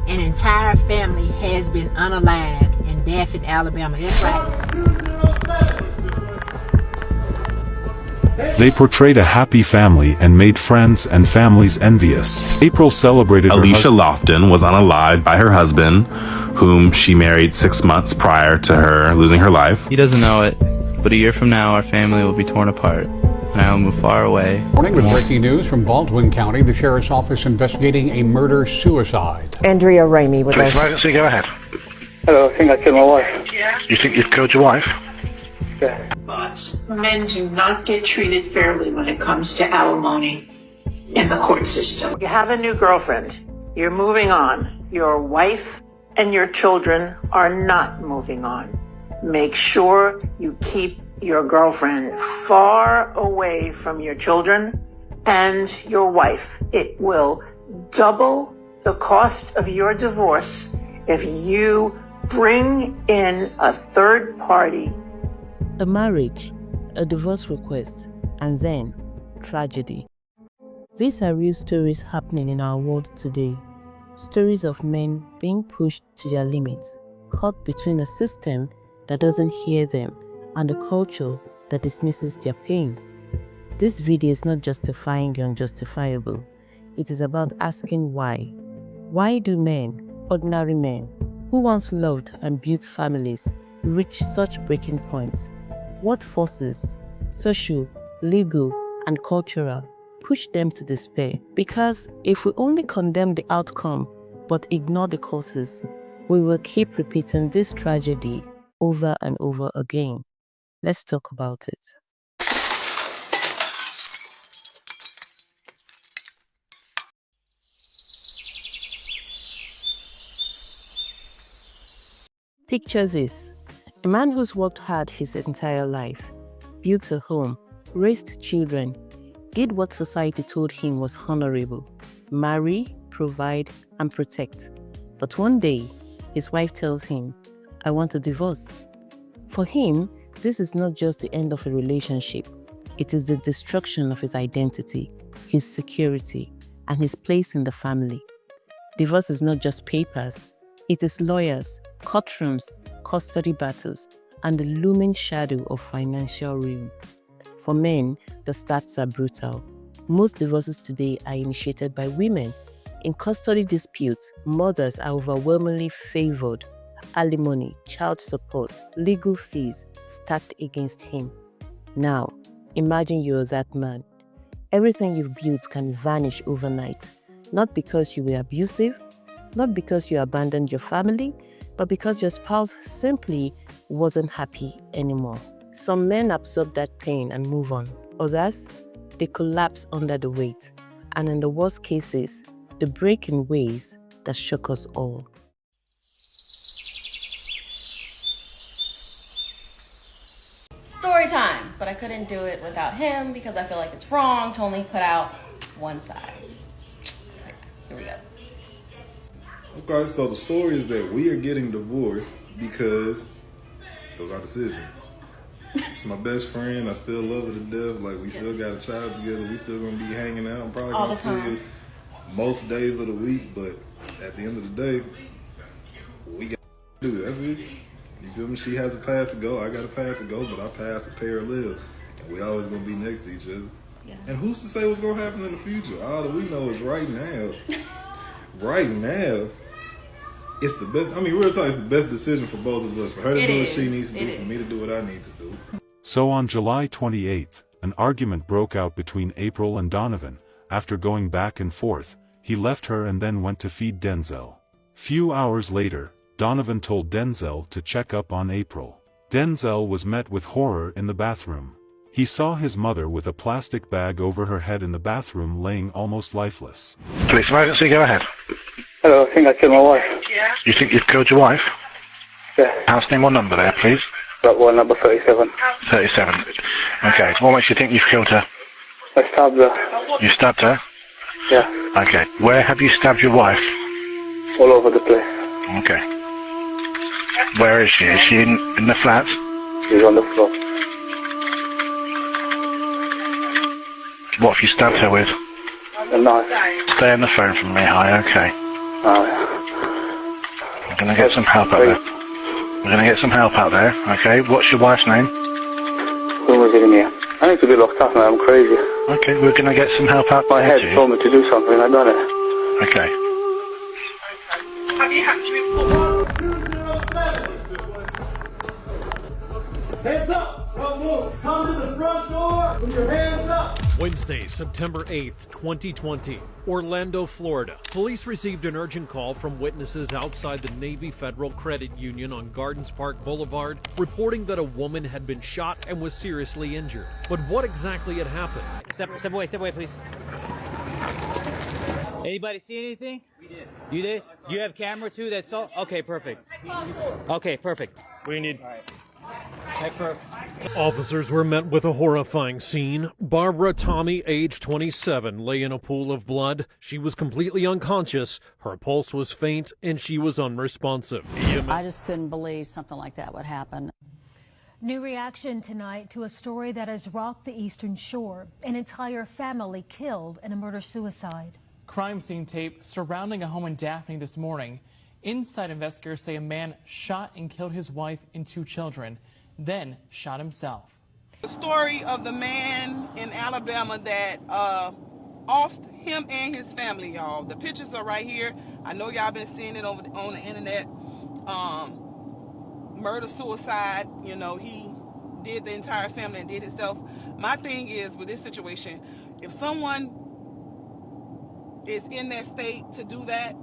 An entire family has been unalived in Daffin, Alabama. That's right. They portrayed a happy family and made friends and families envious. April celebrated Alicia Lofton was unalived by her husband, whom she married 6 months prior to her losing her life. He doesn't know it, but a year from now our family will be torn apart, and I will move far away. Morning with breaking news from Baldwin County. The Sheriff's Office investigating a murder-suicide. Andrea Ramey with us. Emergency, go ahead. Hello, I think I killed my wife. You think you've killed your wife? Yeah. But men do not get treated fairly when it comes to alimony in the court system. You have a new girlfriend. You're moving on. Your wife and your children are not moving on. Make sure you keep your girlfriend far away from your children and your wife. It will double the cost of your divorce if you bring in a third party. A marriage, a divorce request, and then tragedy. These are real stories happening in our world today. Stories of men being pushed to their limits, caught between a system that doesn't hear them and a culture that dismisses their pain. This video is not justifying the unjustifiable. It is about asking why. Why do men, ordinary men, who once loved and built families, reach such breaking points? What forces, social, legal, and cultural, push them to despair? Because if we only condemn the outcome but ignore the causes, we will keep repeating this tragedy over and over again. Let's talk about it. Picture this. A man who's worked hard his entire life, built a home, raised children, did what society told him was honorable: marry, provide, and protect. But one day, his wife tells him, "I want a divorce." For him, this is not just the end of a relationship. It is the destruction of his identity, his security, and his place in the family. Divorce is not just papers. It is lawyers, courtrooms, custody battles, and the looming shadow of financial ruin. For men, the stats are brutal. Most divorces today are initiated by women. In custody disputes, mothers are overwhelmingly favored. Alimony, child support, legal fees stacked against him. Now, imagine you're that man. Everything you've built can vanish overnight, not because you were abusive, not because you abandoned your family, but because your spouse simply wasn't happy anymore. Some men absorb that pain and move on. Others, they collapse under the weight. And in the worst cases, they break in ways that shock us all. Story time, but I couldn't do it without him because I feel like it's wrong to only put out one side. So, here we go. Okay, so the story is that we are getting divorced because of our decision. It's my best friend. I still love her to death. Like, we still got a child together. We still gonna be hanging out. I'm probably All gonna the see time. her most days of the week, but at the end of the day, we got to do it. That's it. You feel me? She has a path to go. I got a path to go, but our paths are parallel, and we always gonna be next to each other. Yeah. And who's to say what's gonna happen in the future? All that we know is right now. Right now, it's the best. I mean, real talk, it's the best decision for both of us. For her to do what she needs to do, for me to do what I need to do. So on July 28th, an argument broke out between April and Donovan. After going back and forth, he left her and then went to feed Denzel. Few hours later, Donovan told Denzel to check up on April. Denzel was met with horror in the bathroom. He saw his mother with a plastic bag over her head in the bathroom, laying almost lifeless. Police emergency, go ahead. Hello, I think I killed my wife. You think you've killed your wife? Yeah. House name or number there, please? Block 1, number 37. 37. Okay, what makes you think you've killed her? I stabbed her. You stabbed her? Yeah. Okay, where have you stabbed your wife? All over the place. Okay. Where is she? Is she in the flat? She's on the floor. What have you stabbed her with? A knife. Stay on the phone from me, hi, okay. Alright. We're going to get some help out there. We're going to get some help out there, okay? What's your wife's name? Who was in here? I need to be locked up now, I'm crazy. Okay, we're going to get some help out My there head told me to do something, I done it. Okay. Have you had to Hands up! Don't move! Come to the front door with your hands up! Wednesday, September 8th, 2020, Orlando, Florida. Police received an urgent call from witnesses outside the Navy Federal Credit Union on Gardens Park Boulevard, reporting that a woman had been shot and was seriously injured. But what exactly had happened? Step away, please. Anybody see anything? We did. You did? You have camera too? That's all? Okay, perfect. Okay, perfect. What do you need? All right. Officers were met with a horrifying scene. Barbara Tommy, age 27, lay in a pool of blood. She was completely unconscious, her pulse was faint, and she was unresponsive. I just couldn't believe something like that would happen. New reaction tonight to a story that has rocked the Eastern Shore. An entire family killed in a murder-suicide. Crime scene tape surrounding a home in Daphne this morning. Inside, investigators say a man shot and killed his wife and 2 children, then shot himself. The story of the man in Alabama that offed him and his family, y'all. The pictures are right here. I know y'all been seeing it on the internet. Murder-suicide, you know, he did the entire family and did himself. My thing is, with this situation, if someone is in that state to do that,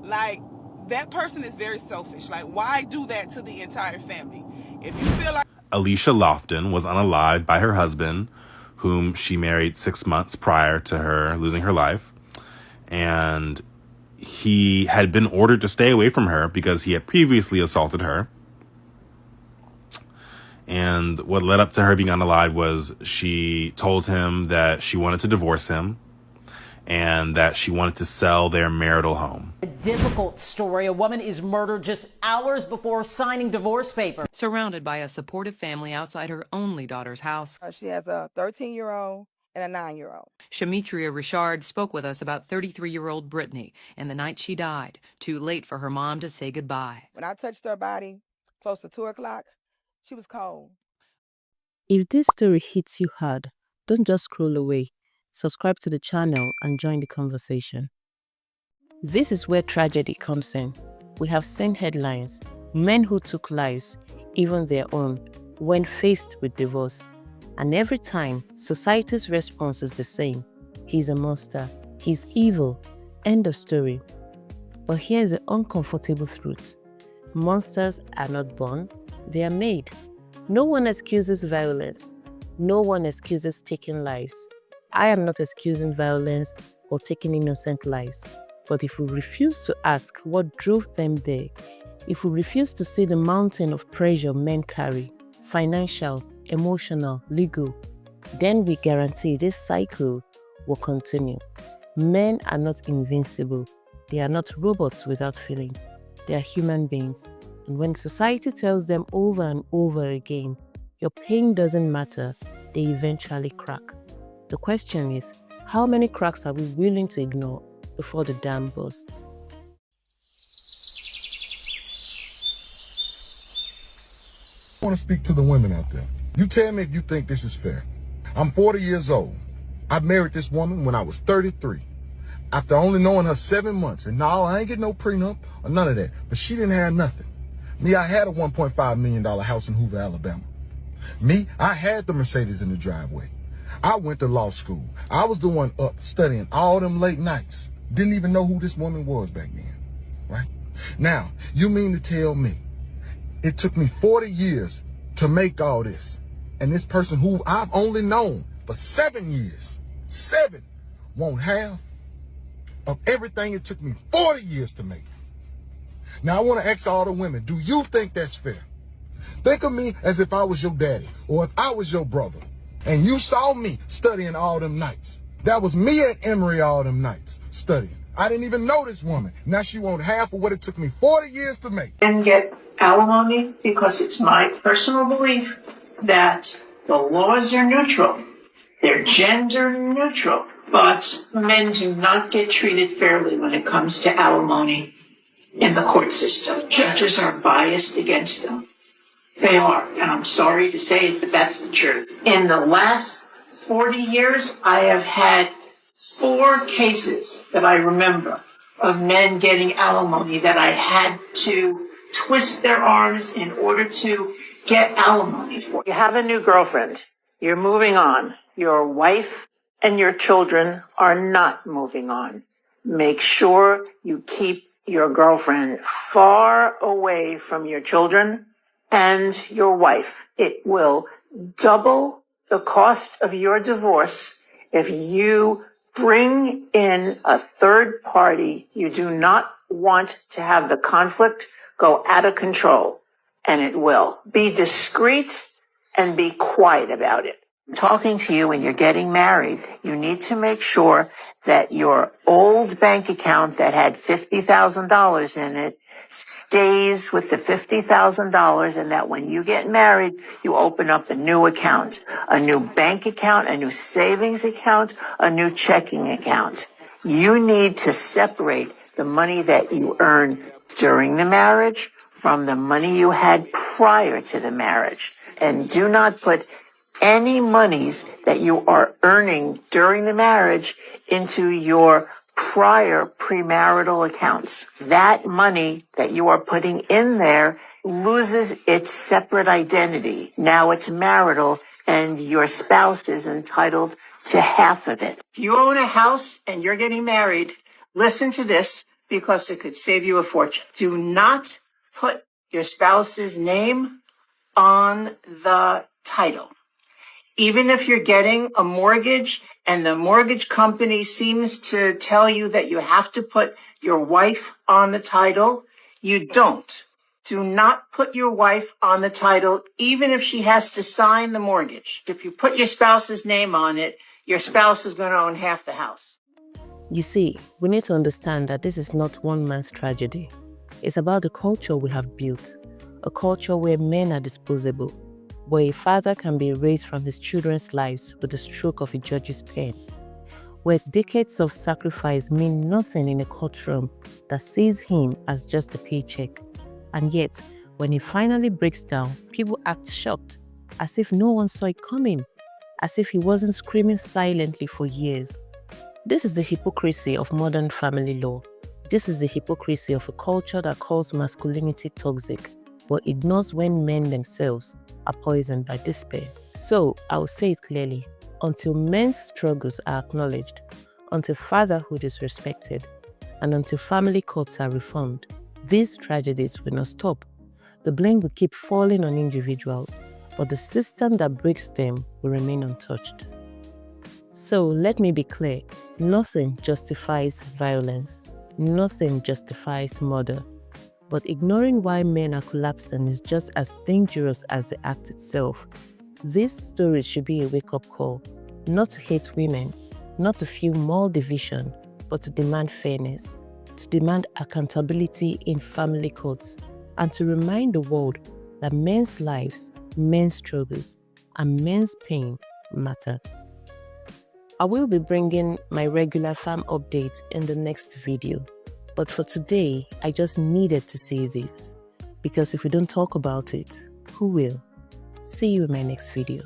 like, that person is very selfish. Like, why do that to the entire family? If you feel like... Alicia Lofton was unalived by her husband, whom she married 6 months prior to her losing her life. And he had been ordered to stay away from her because he had previously assaulted her. And what led up to her being unalived was she told him that she wanted to divorce him and that she wanted to sell their marital home. A difficult story. A woman is murdered just hours before signing divorce papers. Surrounded by a supportive family outside her only daughter's house. She has a 13-year-old and a 9-year-old. Shamitria Richard spoke with us about 33-year-old Brittany and the night she died, too late for her mom to say goodbye. When I touched her body close to 2 o'clock, she was cold. If this story hits you hard, don't just scroll away. Subscribe to the channel and join the conversation. This is where tragedy comes in. We have seen headlines, men who took lives, even their own, when faced with divorce. And every time, society's response is the same. He's a monster. He's evil. End of story. But here's the uncomfortable truth. Monsters are not born, they are made. No one excuses violence. No one excuses taking lives. I am not excusing violence or taking innocent lives. But if we refuse to ask what drove them there, if we refuse to see the mountain of pressure men carry, financial, emotional, legal, then we guarantee this cycle will continue. Men are not invincible. They are not robots without feelings. They are human beings. And when society tells them over and over again, your pain doesn't matter, they eventually crack. The question is, how many cracks are we willing to ignore before the dam bursts? I want to speak to the women out there. You tell me if you think this is fair. I'm 40 years old. I married this woman when I was 33. After only knowing her 7 months. And no, I ain't getting no prenup or none of that. But she didn't have nothing. Me, I had a $1.5 million house in Hoover, Alabama. Me, I had the Mercedes in the driveway. I went to law school. I was the one up studying all them late nights. Didn't even know who this woman was back then, right? Now, you mean to tell me it took me 40 years to make all this, and this person who I've only known for 7 years, 7, won't have of everything it took me 40 years to make? Now, I want to ask all the women, do you think that's fair? Think of me as if I was your daddy or if I was your brother and you saw me studying all them nights. That was me at Emory all them nights studying. I didn't even know this woman. Now she won't half of what it took me 40 years to make. And get alimony because it's my personal belief that the laws are neutral. They're gender neutral. But men do not get treated fairly when it comes to alimony in the court system. Judges are biased against them. They are, and I'm sorry to say it, but that's the truth. In the last 40 years, I have had 4 cases that I remember of men getting alimony that I had to twist their arms in order to get alimony for. You have a new girlfriend. You're moving on. Your wife and your children are not moving on. Make sure you keep your girlfriend far away from your children and your wife. It will double the cost of your divorce if you bring in a third party. You do not want to have the conflict go out of control, and it will. Be discreet and be quiet about it. Talking to you when you're getting married, you need to make sure that your old bank account that had $50,000 in it stays with the $50,000, and that when you get married, you open up a new account, a new bank account, a new savings account, a new checking account. You need to separate the money that you earn during the marriage from the money you had prior to the marriage. And do not put any monies that you are earning during the marriage into your prior premarital accounts. That money that you are putting in there loses its separate identity. Now it's marital, and your spouse is entitled to half of it. If you own a house and you're getting married, listen to this, because it could save you a fortune. Do not put your spouse's name on the title. Even if you're getting a mortgage and the mortgage company seems to tell you that you have to put your wife on the title, you don't. Do not put your wife on the title, even if she has to sign the mortgage. If you put your spouse's name on it, your spouse is going to own half the house. You see, we need to understand that this is not one man's tragedy. It's about the culture we have built, a culture where men are disposable, where a father can be erased from his children's lives with the stroke of a judge's pen, where decades of sacrifice mean nothing in a courtroom that sees him as just a paycheck. And yet, when he finally breaks down, people act shocked, as if no one saw it coming, as if he wasn't screaming silently for years. This is the hypocrisy of modern family law. This is the hypocrisy of a culture that calls masculinity toxic, but ignores when men themselves are poisoned by despair. So, I'll say it clearly, until men's struggles are acknowledged, until fatherhood is respected, and until family courts are reformed, these tragedies will not stop. The blame will keep falling on individuals, but the system that breaks them will remain untouched. So, let me be clear, nothing justifies violence, nothing justifies murder. But ignoring why men are collapsing is just as dangerous as the act itself. This story should be a wake-up call, not to hate women, not to feel more division, but to demand fairness, to demand accountability in family courts, and to remind the world that men's lives, men's struggles, and men's pain matter. I will be bringing my regular farm update in the next video. But for today, I just needed to say this, because if we don't talk about it, who will? See you in my next video.